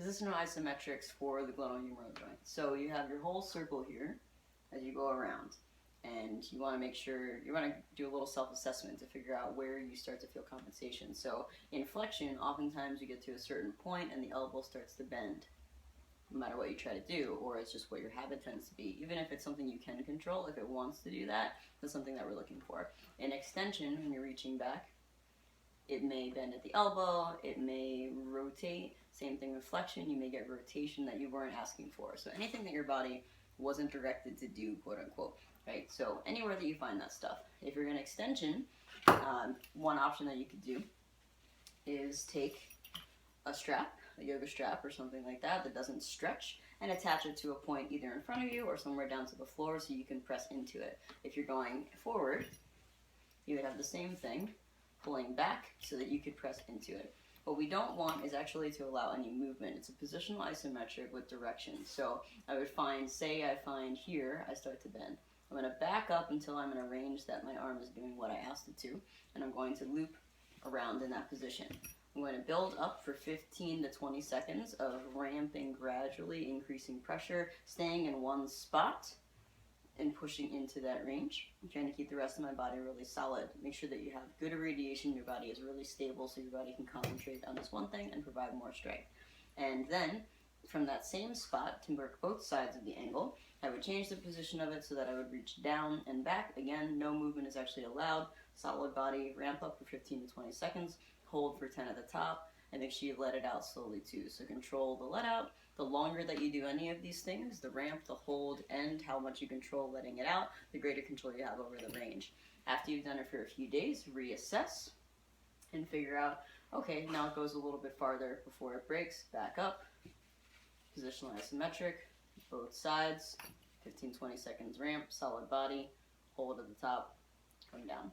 Positional isometrics for the glenohumeral joint. So you have your whole circle here as you go around, and you want to make sure, you want to do a little self-assessment to figure out where you start to feel compensation. So in flexion, oftentimes you get to a certain point and the elbow starts to bend, no matter what you try to do, or it's just what your habit tends to be. Even if it's something you can control, if it wants to do that, that's something that we're looking for. In extension, when you're reaching back, it may bend at the elbow, it may rotate. Same thing with flexion, you may get rotation that you weren't asking for. So anything that your body wasn't directed to do, quote unquote, right? So anywhere that you find that stuff. If you're in extension, one option that you could do is take a strap, a yoga strap or something like that that doesn't stretch, and attach it to a point either in front of you or somewhere down to the floor so you can press into it. If you're going forward, you would have the same thing, pulling back so that you could press into it. What we don't want is actually to allow any movement. It's a positional isometric with direction. So I would find, say I find here, I start to bend. I'm going to back up until I'm in a range that my arm is doing what I asked it to, and I'm going to loop around in that position. I'm going to build up for 15 to 20 seconds of ramping gradually, increasing pressure, staying in one spot, and pushing into that range. I'm trying to keep the rest of my body really solid. Make sure that you have good irradiation, your body is really stable so your body can concentrate on this one thing and provide more strength. And then, from that same spot, to work both sides of the angle, I would change the position of it so that I would reach down and back. Again, no movement is actually allowed. Solid body, ramp up for 15 to 20 seconds, hold for 10 at the top, and make sure you let it out slowly too. So control the let out. The longer that you do any of these things, the ramp, the hold, and how much you control letting it out, the greater control you have over the range. After you've done it for a few days, reassess and figure out, okay, now it goes a little bit farther before it breaks, back up, positional isometric, both sides, 15-20 seconds ramp, solid body, hold at the top, come down.